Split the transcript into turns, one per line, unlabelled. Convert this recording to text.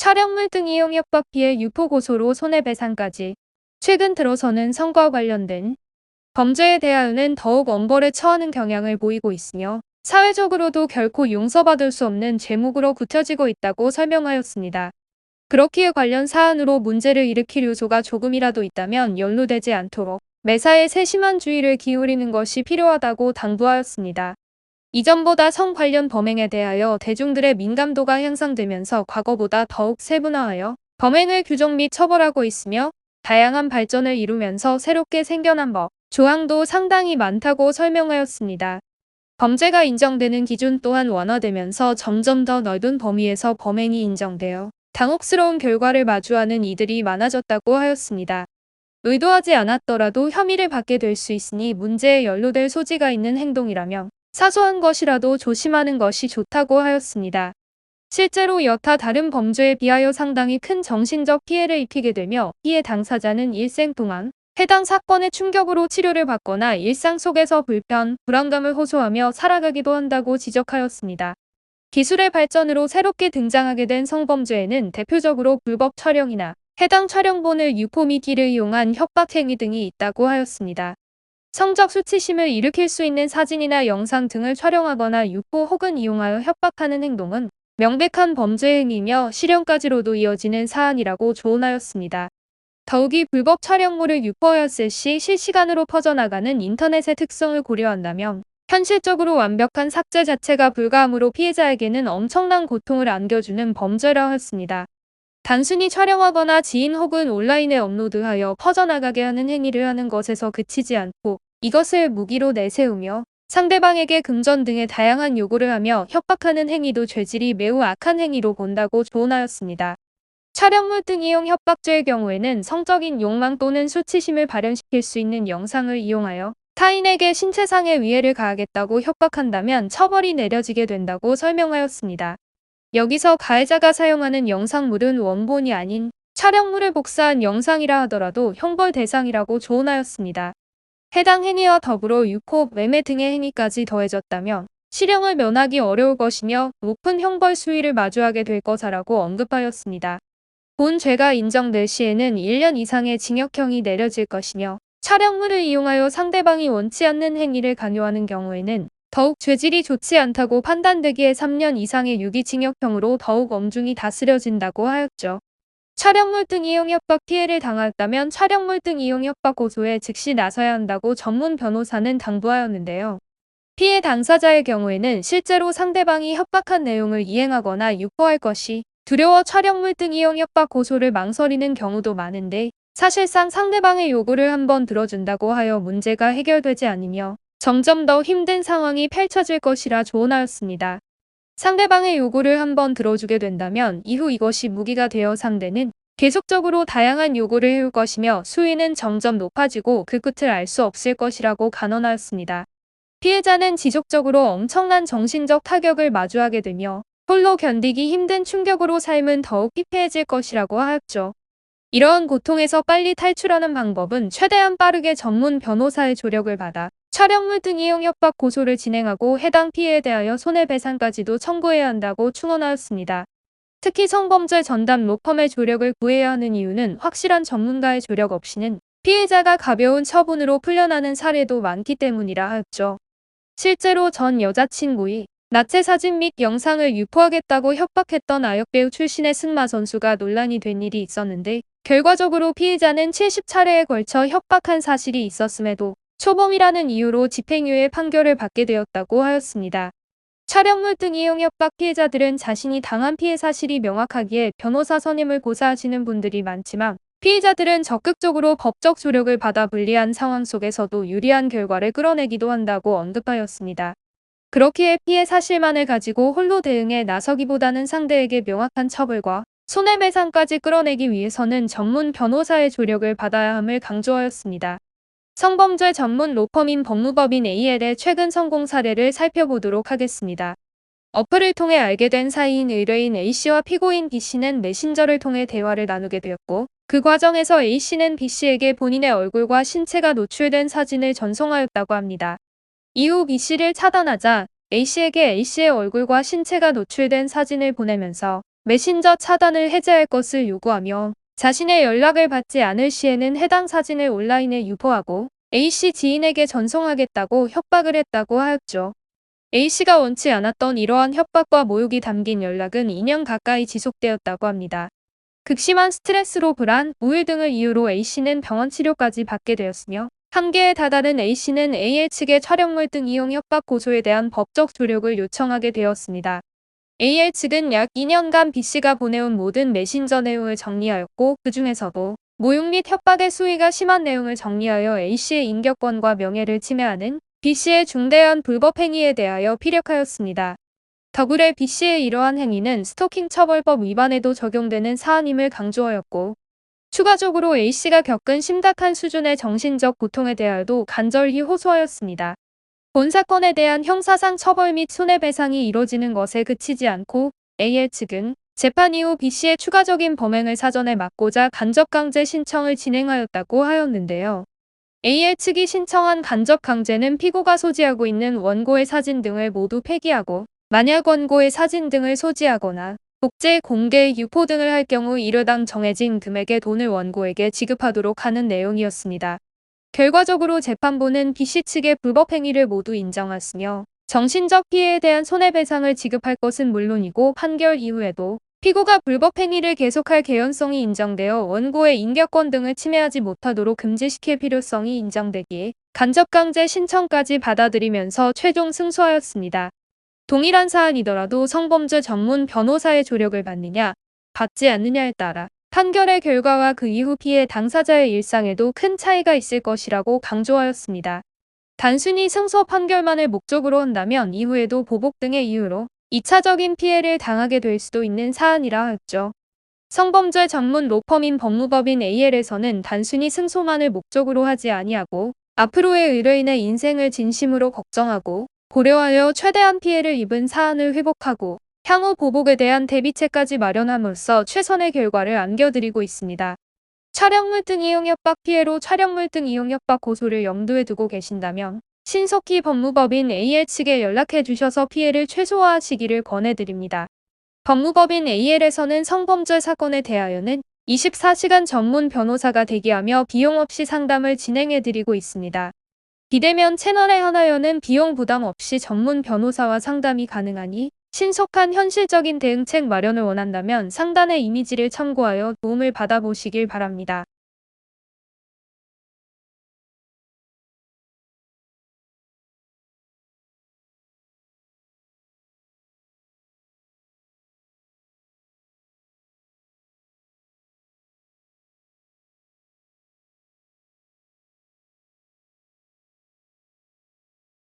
촬영물 등 이용 협박 피해 유포 고소로 손해배상까지. 최근 들어서는 성과 관련된 범죄에 대하여는 더욱 엄벌에 처하는 경향을 보이고 있으며 사회적으로도 결코 용서받을 수 없는 죄목으로 굳혀지고 있다고 설명하였습니다. 그렇기에 관련 사안으로 문제를 일으킬 요소가 조금이라도 있다면 연루되지 않도록 매사에 세심한 주의를 기울이는 것이 필요하다고 당부하였습니다. 이전보다 성 관련 범행에 대하여 대중들의 민감도가 향상되면서 과거보다 더욱 세분화하여 범행을 규정 및 처벌하고 있으며 다양한 발전을 이루면서 새롭게 생겨난 법, 조항도 상당히 많다고 설명하였습니다. 범죄가 인정되는 기준 또한 완화되면서 점점 더 넓은 범위에서 범행이 인정되어 당혹스러운 결과를 마주하는 이들이 많아졌다고 하였습니다. 의도하지 않았더라도 혐의를 받게 될 수 있으니 문제에 연루될 소지가 있는 행동이라면 사소한 것이라도 조심하는 것이 좋다고 하였습니다. 실제로 여타 다른 범죄에 비하여 상당히 큰 정신적 피해를 입히게 되며 피해 당사자는 일생 동안 해당 사건의 충격으로 치료를 받거나 일상 속에서 불편, 불안감을 호소하며 살아가기도 한다고 지적하였습니다. 기술의 발전으로 새롭게 등장하게 된 성범죄에는 대표적으로 불법 촬영이나 해당 촬영본을 유포 및 이를 이용한 협박 행위 등이 있다고 하였습니다. 성적 수치심을 일으킬 수 있는 사진이나 영상 등을 촬영하거나 유포 혹은 이용하여 협박하는 행동은 명백한 범죄 행위이며 실형까지로도 이어지는 사안이라고 조언하였습니다. 더욱이 불법 촬영물을 유포하였을 시 실시간으로 퍼져나가는 인터넷의 특성을 고려한다면 현실적으로 완벽한 삭제 자체가 불가하므로 피해자에게는 엄청난 고통을 안겨주는 범죄라 하였습니다. 단순히 촬영하거나 지인 혹은 온라인에 업로드하여 퍼져나가게 하는 행위를 하는 것에서 그치지 않고 이것을 무기로 내세우며 상대방에게 금전 등의 다양한 요구를 하며 협박하는 행위도 죄질이 매우 악한 행위로 본다고 조언하였습니다. 촬영물 등 이용 협박죄의 경우에는 성적인 욕망 또는 수치심을 발현시킬 수 있는 영상을 이용하여 타인에게 신체상의 위해를 가하겠다고 협박한다면 처벌이 내려지게 된다고 설명하였습니다. 여기서 가해자가 사용하는 영상물은 원본이 아닌 촬영물을 복사한 영상이라 하더라도 형벌 대상이라고 조언하였습니다. 해당 행위와 더불어 유포, 매매 등의 행위까지 더해졌다면 실형을 면하기 어려울 것이며 높은 형벌 수위를 마주하게 될 것이라고 언급하였습니다. 본 죄가 인정될 시에는 1년 이상의 징역형이 내려질 것이며 촬영물을 이용하여 상대방이 원치 않는 행위를 강요하는 경우에는 더욱 죄질이 좋지 않다고 판단되기에 3년 이상의 유기징역형으로 더욱 엄중히 다스려진다고 하였죠. 촬영물 등 이용 협박 피해를 당하였다면 촬영물 등 이용 협박 고소에 즉시 나서야 한다고 전문 변호사는 당부하였는데요. 피해 당사자의 경우에는 실제로 상대방이 협박한 내용을 이행하거나 유포할 것이 두려워 촬영물 등 이용 협박 고소를 망설이는 경우도 많은데 사실상 상대방의 요구를 한번 들어준다고 하여 문제가 해결되지 않으며 점점 더 힘든 상황이 펼쳐질 것이라 조언하였습니다. 상대방의 요구를 한번 들어주게 된다면 이후 이것이 무기가 되어 상대는 계속적으로 다양한 요구를 해올 것이며 수위는 점점 높아지고 그 끝을 알 수 없을 것이라고 간언하였습니다. 피해자는 지속적으로 엄청난 정신적 타격을 마주하게 되며 홀로 견디기 힘든 충격으로 삶은 더욱 피폐해질 것이라고 하였죠. 이러한 고통에서 빨리 탈출하는 방법은 최대한 빠르게 전문 변호사의 조력을 받아 촬영물 등 이용 협박 고소를 진행하고 해당 피해에 대하여 손해배상까지도 청구해야 한다고 충원하였습니다. 특히 성범죄 전담 로펌의 조력을 구해야 하는 이유는 확실한 전문가의 조력 없이는 피해자가 가벼운 처분으로 풀려나는 사례도 많기 때문이라 하였죠. 실제로 전 여자친구의 나체 사진 및 영상을 유포하겠다고 협박했던 아역배우 출신의 승마 선수가 논란이 된 일이 있었는데 결과적으로 피해자는 70차례에 걸쳐 협박한 사실이 있었음에도 초범이라는 이유로 집행유예 판결을 받게 되었다고 하였습니다. 촬영물 등 이용 협박 피해자들은 자신이 당한 피해 사실이 명확하기에 변호사 선임을 고사하시는 분들이 많지만 피해자들은 적극적으로 법적 조력을 받아 불리한 상황 속에서도 유리한 결과를 끌어내기도 한다고 언급하였습니다. 그렇기에 피해 사실만을 가지고 홀로 대응에 나서기보다는 상대에게 명확한 처벌과 손해배상까지 끌어내기 위해서는 전문 변호사의 조력을 받아야 함을 강조하였습니다. 성범죄 전문 로펌인 법무법인 AL의 최근 성공 사례를 살펴보도록 하겠습니다. 어플을 통해 알게 된 사이인 의뢰인 A씨와 피고인 B씨는 메신저를 통해 대화를 나누게 되었고 그 과정에서 A씨는 B씨에게 본인의 얼굴과 신체가 노출된 사진을 전송하였다고 합니다. 이후 B씨를 차단하자 A씨에게 A씨의 얼굴과 신체가 노출된 사진을 보내면서 메신저 차단을 해제할 것을 요구하며 자신의 연락을 받지 않을 시에는 해당 사진을 온라인에 유포하고 A씨 지인에게 전송하겠다고 협박을 했다고 하였죠. A씨가 원치 않았던 이러한 협박과 모욕이 담긴 연락은 2년 가까이 지속되었다고 합니다. 극심한 스트레스로 불안, 우울 등을 이유로 A씨는 병원 치료까지 받게 되었으며 한계에 다다른 A씨는 AL 측의 촬영물 등 이용 협박 고소에 대한 법적 조력을 요청하게 되었습니다. AL 측은 약 2년간 B씨가 보내온 모든 메신저 내용을 정리하였고 그 중에서도 모욕 및 협박의 수위가 심한 내용을 정리하여 A씨의 인격권과 명예를 침해하는 B씨의 중대한 불법 행위에 대하여 피력하였습니다. 더구려 B씨의 이러한 행위는 스토킹 처벌법 위반에도 적용되는 사안임을 강조하였고 추가적으로 A씨가 겪은 심각한 수준의 정신적 고통에 대하여도 간절히 호소하였습니다. 본 사건에 대한 형사상 처벌 및 손해배상이 이뤄지는 것에 그치지 않고 AL 측은 재판 이후 B씨의 추가적인 범행을 사전에 막고자 간접강제 신청을 진행하였다고 하였는데요. AL 측이 신청한 간접강제는 피고가 소지하고 있는 원고의 사진 등을 모두 폐기하고 만약 원고의 사진 등을 소지하거나 복제, 공개, 유포 등을 할 경우 일회당 정해진 금액의 돈을 원고에게 지급하도록 하는 내용이었습니다. 결과적으로 재판부는 B씨 측의 불법 행위를 모두 인정하였으며 정신적 피해에 대한 손해배상을 지급할 것은 물론이고 판결 이후에도 피고가 불법 행위를 계속할 개연성이 인정되어 원고의 인격권 등을 침해하지 못하도록 금지시킬 필요성이 인정되기에 간접강제 신청까지 받아들이면서 최종 승소하였습니다. 동일한 사안이더라도 성범죄 전문 변호사의 조력을 받느냐, 받지 않느냐에 따라 판결의 결과와 그 이후 피해 당사자의 일상에도 큰 차이가 있을 것이라고 강조하였습니다. 단순히 승소 판결만을 목적으로 한다면 이후에도 보복 등의 이유로 2차적인 피해를 당하게 될 수도 있는 사안이라 하였죠. 성범죄 전문 로펌인 법무법인 AL에서는 단순히 승소만을 목적으로 하지 아니하고 앞으로의 의뢰인의 인생을 진심으로 걱정하고 고려하여 최대한 피해를 입은 사안을 회복하고 향후 보복에 대한 대비책까지 마련함으로써 최선의 결과를 안겨드리고 있습니다. 촬영물 등 이용 협박 피해로 촬영물 등 이용 협박 고소를 염두에 두고 계신다면 신속히 법무법인 AL 측에 연락해 주셔서 피해를 최소화하시기를 권해드립니다. 법무법인 AL에서는 성범죄 사건에 대하여는 24시간 전문 변호사가 대기하며 비용 없이 상담을 진행해드리고 있습니다. 비대면 채널에 한하여는 비용 부담 없이 전문 변호사와 상담이 가능하니 신속한 현실적인 대응책 마련을 원한다면 상단의 이미지를 참고하여 도움을 받아보시길 바랍니다.